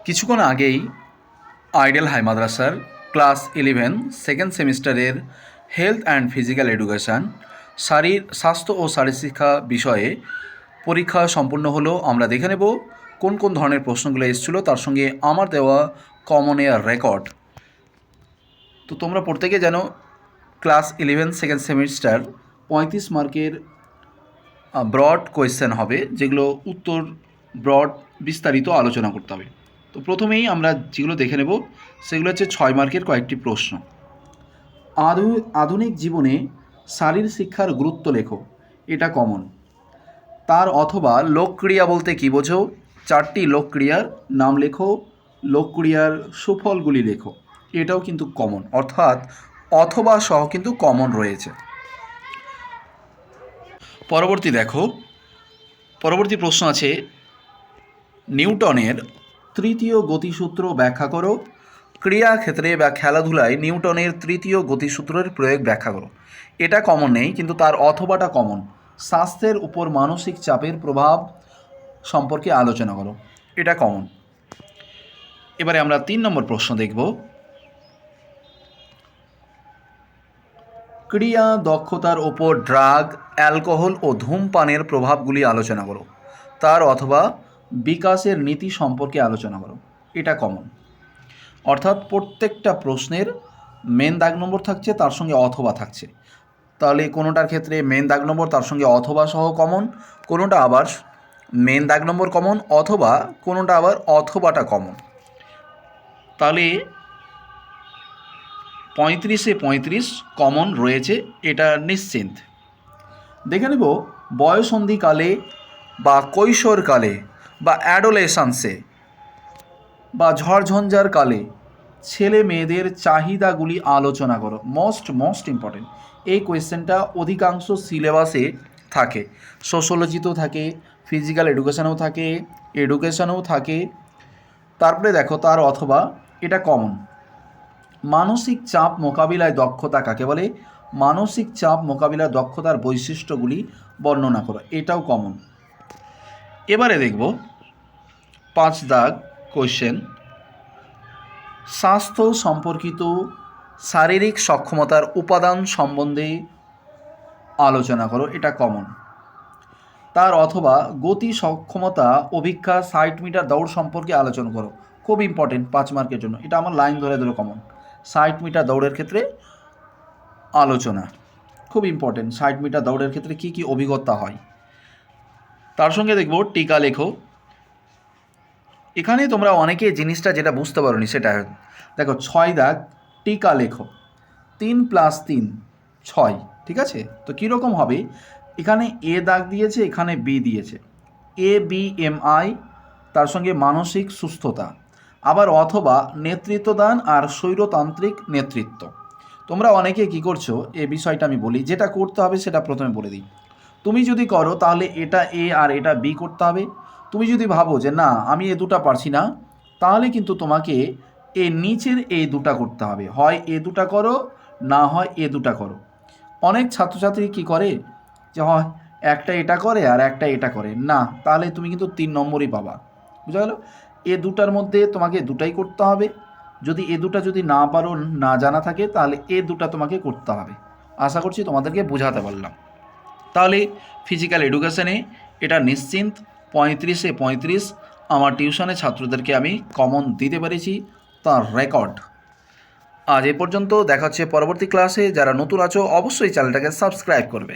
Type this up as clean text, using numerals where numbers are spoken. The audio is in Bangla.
কিছুক্ষণ আগেই আইডিয়াল হাই মাদ্রাসার ক্লাস 11 সেকেন্ড সেমিস্টারের হেলথ অ্যান্ড ফিজিক্যাল এডুকেশান স্বাস্থ্য ও শারীরশিক্ষা বিষয়ে পরীক্ষা সম্পূর্ণ হলো। আমরা দেখে নেব কোন কোন ধরনের প্রশ্নগুলো এসেছিলো, তার সঙ্গে আমার দেওয়া কমন এয়ার রেকর্ড। তো তোমরা প্রত্যেকে জানো ক্লাস 11 সেকেন্ড সেমিস্টার 35 মার্কের ব্রড কোয়েশ্চেন হবে, যেগুলো উত্তর ব্রড বিস্তারিত আলোচনা করতে হবে। তো প্রথমেই আমরা যেগুলো দেখে নেব সেগুলো হচ্ছে 6 মার্কের কয়েকটি প্রশ্ন। আধুনিক জীবনে শারীর শিক্ষার গুরুত্ব লেখো, এটা কমন। তার অথবা লোকক্রিয়া বলতে কী বোঝো? 4টি লোকক্রিয়ার নাম লেখো, লোকক্রিয়ার সুফলগুলি লেখো, এটাও কিন্তু কমন, অর্থাৎ অথবা সহ কিন্তু কমন রয়েছে। পরবর্তী প্রশ্ন আছে, নিউটনের তৃতীয় গতিসূত্র ব্যাখ্যা করো। ক্রিয়াক্ষেত্রে বা খেলাধুলায় নিউটনের তৃতীয় গতিসূত্রের প্রয়োগ ব্যাখ্যা করো। এটা কমন নেই, কিন্তু তার অথবাটা কমন। স্বাস্থ্যের উপর মানসিক চাপের প্রভাব সম্পর্কে আলোচনা করো, এটা কমন। এবারে আমরা 3 নম্বর প্রশ্ন দেখব। ক্রিয়া দক্ষতার ওপর ড্রাগ, অ্যালকোহল ও ধূমপানের প্রভাবগুলি আলোচনা করো। তার অথবা বিকাশের নীতি সম্পর্কে আলোচনা করো, এটা কমন। অর্থাৎ প্রত্যেকটা প্রশ্নের মেন দাগ নম্বর থাকছে, তার সঙ্গে অথবা থাকছে। তাহলে কোনোটার ক্ষেত্রে মেন দাগ নম্বর তার সঙ্গে অথবা সহ কমন, কোনোটা আবার মেন দাগ নম্বর কমন, অথবা কোনোটা আবার অথবাটা কমন। তাহলে 35-এ 35 কমন রয়েছে, এটা নিশ্চিন্ত। দেখে নেব বয়সন্ধিকালে বা কৈশোরকালে বা অ্যাডোলেসেন্সে বা ঝড়ঝঞ্ঝার কালে ছেলে মেয়েদের চাহিদাগুলি আলোচনা করো। মোস্ট ইম্পর্টেন্ট এই কোয়েশ্চেনটা অধিকাংশ সিলেবাসে থাকে, সোশ্যোলজিতেও থাকে, ফিজিক্যাল এডুকেশনেও থাকে। তারপরে দেখো তার অথবা এটা কমন। মানসিক চাপ মোকাবিলায় দক্ষতা কাকে বলে? মানসিক চাপ মোকাবিলায় দক্ষতার বৈশিষ্ট্যগুলি বর্ণনা করো, এটাও কমন। এবারে দেখব 5 দাগ কোয়েশ্চেন, স্বাস্থ্য সম্পর্কিত শারীরিক সক্ষমতার উপাদান সম্বন্ধে আলোচনা করো, এটা কমন। তার অথবা গতি সক্ষমতা অভিক্ষা 60 মিটার দৌড় সম্পর্কে আলোচনা করো, খুব ইম্পর্টেন্ট 5 মার্কের জন্য। এটা আমার লাইন ধরে কমন। 60 মিটার দৌড়ের ক্ষেত্রে আলোচনা খুব ইম্পর্টেন্ট। 60 মিটার দৌড়ের ক্ষেত্রে কি কি অভিজ্ঞতা হয়। তার সঙ্গে দেখব টিকা লেখো। এখানে তোমরা অনেকে জিনিসটা যেটা বুঝতে পারোনি সেটা দেখো, 6 দাগ টিকা লেখো। 3 + 3 6, ঠিক আছে? তো কীরকম হবে? এখানে এ দাগ দিয়েছে, এখানে বি দিয়েছে, ABMI, তার সঙ্গে মানসিক সুস্থতা, আবার অথবা নেতৃত্বদান আর স্বৈরতান্ত্রিক নেতৃত্ব। তোমরা অনেকে কি করছো, এই বিষয়টা আমি বলি, যেটা করতে হবে সেটা প্রথমে বলে দিই। তুমি যদি করো তাহলে এটা এ আর এটা বি করতে হবে। তুমি যদি ভাবো যে না আমি এ দুটা পারছি না, তাহলে কিন্তু তোমাকে এই নিচের এই দুটা করতে হবে, হয় এ দুটা করো, না হয় এ দুটা করো। অনেক ছাত্রছাত্রী কি করে যে হয় একটা এটা করে আর একটা এটা করে, না, তাহলে তুমি কিন্তু 3 নম্বরই পাবা। বুঝা গেল? এ দুটার মধ্যে তোমাকে দুটাই করতে হবে। যদি এ দুটা যদি না পারো, না জানা থাকে, তাহলে এ দুটা তোমাকে করতে হবে। আশা করছি তোমাদেরকে বোঝাতে পারলাম। তাহলে ফিজিক্যাল এডুকেশনে এটা নিশ্চিন্ত 35-এ 35 আমার টিউশনে ছাত্রদেরকে আমি কমন দিতে পেরেছি, তার রেকর্ড। আজ এ পর্যন্ত, দেখা হচ্ছে পরবর্তী ক্লাসে। যারা নতুন আছো অবশ্যই চ্যানেলটাকে সাবস্ক্রাইব করবে।